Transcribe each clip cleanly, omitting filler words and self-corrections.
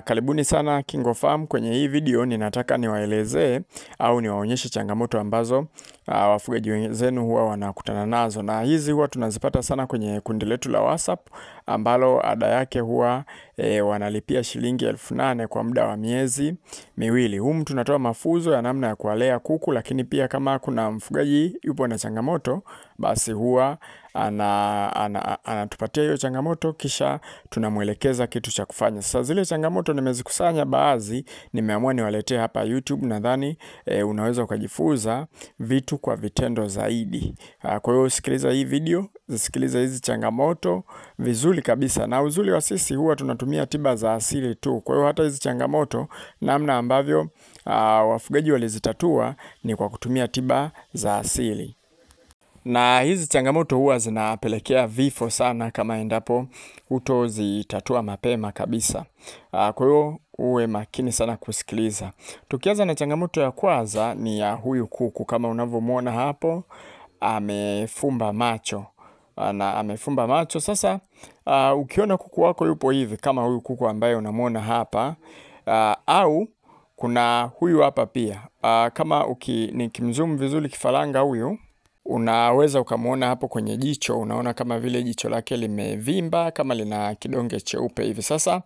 Karibuni sana KingoFarm. Kwenye hii video ninataka niwaelezee au niwaonyeshe changamoto ambazo wafugaji wenzenu huwa wanakutana nazo, na hizi huwa tunazipata sana kwenye kundi letu la WhatsApp ambalo ada yake huwa wanalipia shilingi 8,000 kwa muda wa miezi miwili. Humu tunatoa mafunzo ya namna ya kuwalea kuku, lakini pia kama kuna mfugaji yupo na changamoto, basi huwa anatupatia hiyo changamoto, kisha tunamwelekeza kitu cha kufanya. Sasa zile changamoto nimezikusanya baadhi, nimeamua niwaletee hapa YouTube. Nadhani unaweza ukajifunza vitu kwa vitendo zaidi. Kwa hiyo sikiliza hii video, sikiliza hizi changamoto vizuri kabisa. Na uzuri wa sisi huwa tunatumia tiba za asili tu. Kwa hiyo hata hizi changamoto, namna ambavyo wafugaji walizitatua ni kwa kutumia tiba za asili. Na hizi changamoto huwa zinapelekea vifo sana kama endapo hutozitatua mapema kabisa. Kwa hiyo uwe makini sana kusikiliza. Tukianza na changamoto ya kwanza ni ya huyu kuku. Kama unavyomuona hapo, amefumba macho. Na amefumba macho. Sasa ukiona kuku wako yupo hivi kama huyu kuku ambaye unamuona hapa, au kuna huyu hapa pia. Kama nikimzoom vizuri kifaranga huyu, unaweza ukamuona hapo kwenye jicho, unaona kama vile jicho lake limevimba, kama lina kidonge cheupe hivi. Sasa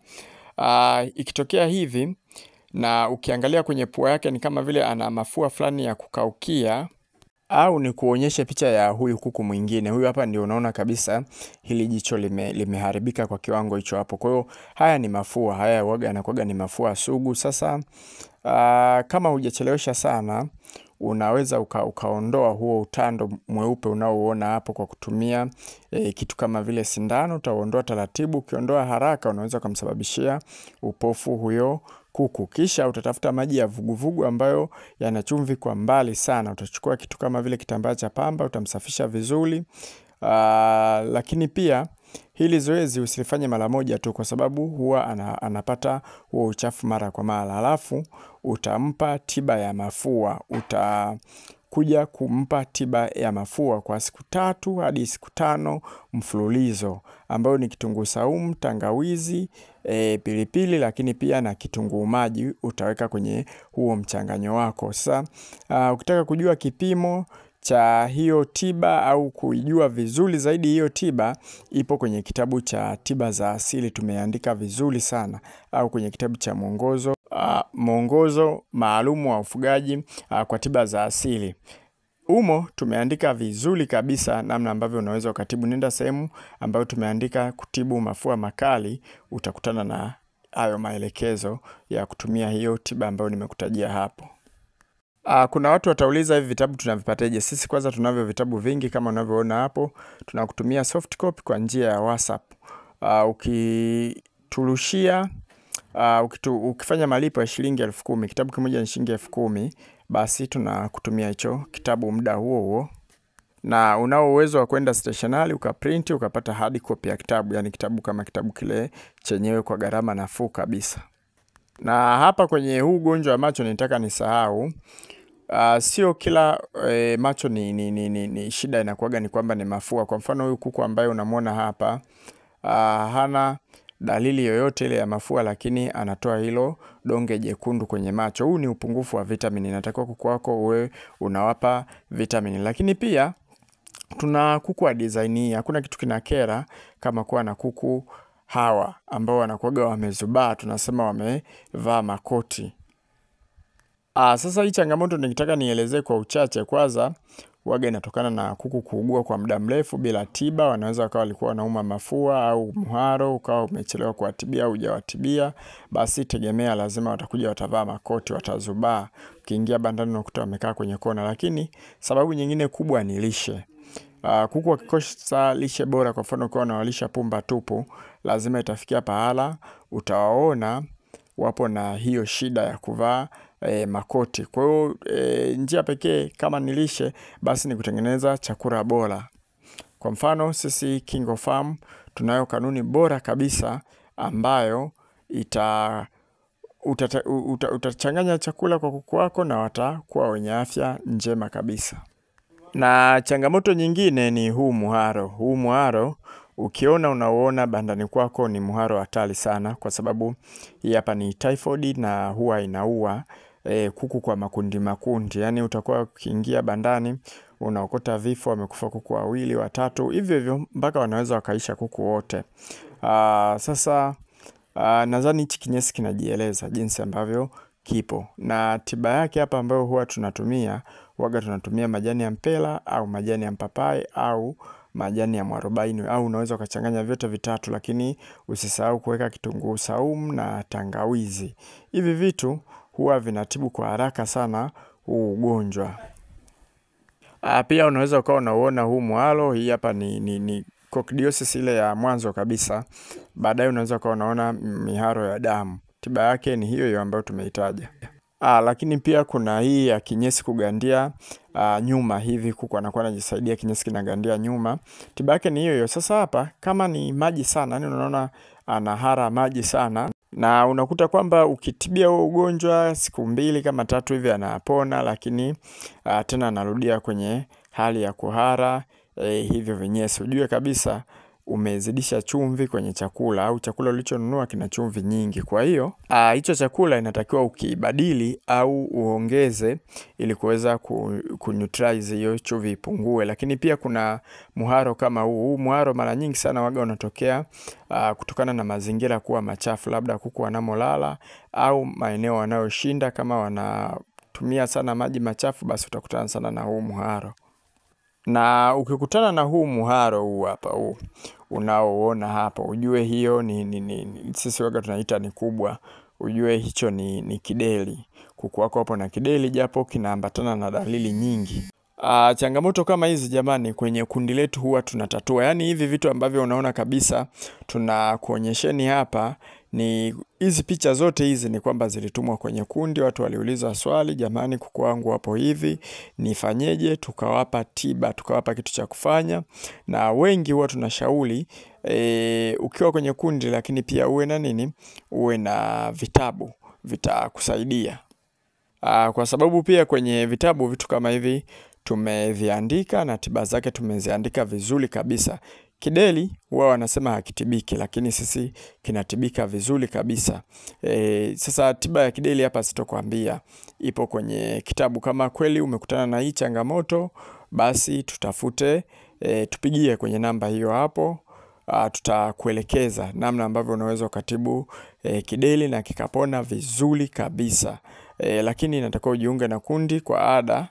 ikitokea hivi na ukiangalia kwenye pua yake ni kama vile ana mafua fulani ya kukaukia, au ni kuonyesha picha ya huyu kuku mwingine. Huyu hapa ndio unaona kabisa hili jicho limeharibika kwa kiwango hicho hapo. Kwa hiyo haya ni mafua, haya huwaga yanakuwaga ni mafua sugu. Sasa kama hujachelewesha sana, unaweza ukaondoa huo utando mweupe unaoona hapo kwa kutumia kitu kama vile sindano. Utaondoa taratibu. Ukiondoa haraka unaweza kumsababishia upofu huyo kuku. Kisha utatafuta maji ya vuguvugu ambayo yana chumvi kwa mbali sana. Utachukua kitu kama vile kitambaa cha pamba, utamsafisha vizuri. Lakini pia hili zoezi usilifanye mara moja tu, kwa sababu huwa anapata huo uchafu mara kwa mara. Halafu utampa tiba ya mafua. Utakuja kumpa tiba ya mafua kwa siku 3 hadi siku 5 mfululizo, ambayo ni kitunguu saumu, tangawizi, pilipili, lakini pia na kitunguu maji utaweka kwenye huo mchanganyo wako. Sasa ukitaka kujua kipimo cha hiyo tiba au kuijua vizuri zaidi hiyo tiba, ipo kwenye kitabu cha tiba za asili, tumeandika vizuri sana, au kwenye kitabu cha mwongozo maalumu wa ufugaji kwa tiba za asili. Umo tumeandika vizuri kabisa namna ambavyo unaweza ukatibu. Nenda sehemu ambayo tumeandika kutibu mafua makali, utakutana na hayo maelekezo ya kutumia hiyo tiba ambayo nimekutajia hapo. Kuna watu watauliza hivi vitabu tunavipataje? Sisi kwanza tunavyo vitabu vingi kama unavyoona hapo. Tunakutumia soft copy kwa njia ya WhatsApp. Ukiturushia, ukifanya malipo ya shilingi 10,000, kitabu kimoja ni shilingi 10,000, basi tunakutumia hicho kitabu muda huo huo. Na unao uwezo wa kwenda stationari ukaprint ukapata hard copy ya kitabu, yani kitabu kama kitabu kile chenyewe kwa gharama nafuu kabisa. Na hapa kwenye huu ugonjwa wa macho nitaka nisahau, sio kila macho ni shida inakuwaga ni kwamba ni mafua. Kwa mfano huyu kuku ambaye unamuona hapa, hana dalili yoyote ile ya mafua, lakini anatoa hilo donge jekundu kwenye macho. Huu ni upungufu wa vitamini. Inatakiwa kuku wako uwe unawapa vitamini. Lakini pia tuna kuku wa design hii. Hakuna kitu kinakera kama kuwa na kuku hawa ambao wanakuwaga wamezubaa, tunasema wamevaa makoti. Sasa hii changamoto nikitaka nielezee kwa uchache. Kwanza huwaga inatokana na kuku kuugua kwa muda mrefu bila tiba. Wanaweza wakawa walikuwa wanauma mafua au muharo, ukawa umechelewa kuwatibia au hujawatibia, basi tegemea lazima watakuja watavaa makoti, watazubaa. Ukiingia bandani unakuta wamekaa kwenye kona. Lakini sababu nyingine kubwa ni lishe. Kuku wakikosa lishe bora, kwa mfano ukiwa unawalisha pumba tupu, lazima itafikia pahala utawaona wapo na hiyo shida ya kuvaa makoti. Kwa hiyo njia pekee kama ni lishe, basi ni kutengeneza chakula bora. Kwa mfano sisi KingoFarm tunayo kanuni bora kabisa ambayo utachanganya chakula kwa kuku wako na watakuwa wenye afya njema kabisa. Na changamoto nyingine ni huu muharo. Huu muharo Ukiona unaona bandani kwako ni muharo hatari sana, kwa sababu hii hapa ni typhoid na huwa inaua kuku kwa makundi makundi. Yani utakuwa ukiingia bandani unaokota vifo, wamekufa kuku wawili, watatu, hivyo hivyo mpaka wanaweza wakaisha kuku wote. Sasa nadhani hichi kinyesi kinajieleza jinsi ambavyo kipo. Na tiba yake hapa ambayo huwa tunatumia, waga tunatumia majani ya mpela au majani ya mpapai au majani ya mwarobaini, au unaweza ukachanganya vyote vitatu, lakini usisahau kuweka kitunguu saumu na tangawizi. Hivi vitu huwa vinatibu kwa haraka sana huu ugonjwa. Pia unaweza ukawa unaona huu muharo, hii hapa ni coccidiosis ile ya mwanzo kabisa. Baadaye unaweza ukawa unaona miharo ya damu. Tiba yake ni hiyo hiyo ambayo tumeitaja. Lakini pia kuna hii ya kinyesi kugandia nyuma hivi, kuku anakuwa anajisaidia kinyesi kinagandia nyuma. Tiba yake ni hiyo hiyo. Sasa hapa kama ni maji sana, yani unaona anahara maji sana, na unakuta kwamba ukitibia huo ugonjwa siku 2 kama 3 hivi anapona, lakini tena anarudia kwenye hali ya kuhara hivyo vinyesi, ujue kabisa umezidisha chumvi kwenye chakula, au chakula ulichonunua kina chumvi nyingi. Kwa hiyo hicho chakula inatakiwa ukibadili au uongeze ili kuweza kuneutralize hiyo chumvi ipungue. Lakini pia kuna muharo kama huu muharo mara nyingi sana waga unatokea kutokana na mazingira kuwa machafu, labda kuku wanamolala au maeneo wanayoshinda. Kama wanatumia sana maji machafu, basi utakutana sana na huu muharo. Na ukikutana na huu muharo huu hapa huu unaoona hapa, ujue hiyo ni sisi waga tunaita ni kubwa, ujue hicho ni kideri. Kuku wako hapo na kideri, japo kinaambatana na dalili nyingi. Changamoto kama hizi jamani, kwenye kundi letu huwa tunatatua. Yani hivi vitu ambavyo unaona kabisa tunakuonyesheni hapa, ni hizi picha zote hizi ni kwamba zilitumwa kwenye kundi. Watu waliuliza swali, jamani kuku wangu wapo hivi, nifanyeje? Tukawapa tiba, tukawapa kitu cha kufanya. Na wengi huwa tunashauri ukiwa kwenye kundi, lakini pia uwe na nini, uwe na vitabu vitakusaidia. Kwa sababu pia kwenye vitabu vitu kama hivi tumeviandika na tiba zake tumeziandika vizuri kabisa. Kideri huwa wanasema hakitibiki, lakini sisi kinatibika vizuri kabisa. Sasa tiba ya kideri hapa sitokuambia, ipo kwenye kitabu. Kama kweli umekutana na hii changamoto, basi tutafute, tupigie kwenye namba hiyo hapo. Tutakuelekeza namna ambavyo unaweza ukatibu kideri na kikapona vizuri kabisa. Lakini inatakiwa ujiunge na kundi kwa ada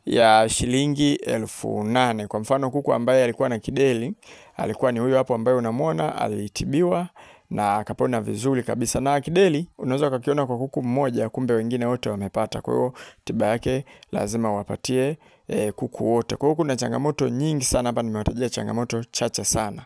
ya shilingi 8,000. Kwa mfano kuku ambaye alikuwa na kideri, alikuwa ni huyo hapo ambaye unamwona, alitibiwa na akapona vizuri kabisa. Na kideri unaweza ukakiona kwa kuku mmoja, kumbe wengine wote wamepata. Kwa hiyo tiba yake lazima wapatie kuku wote. Kwa hiyo kuna changamoto nyingi sana hapa, nimewatajia changamoto chache sana.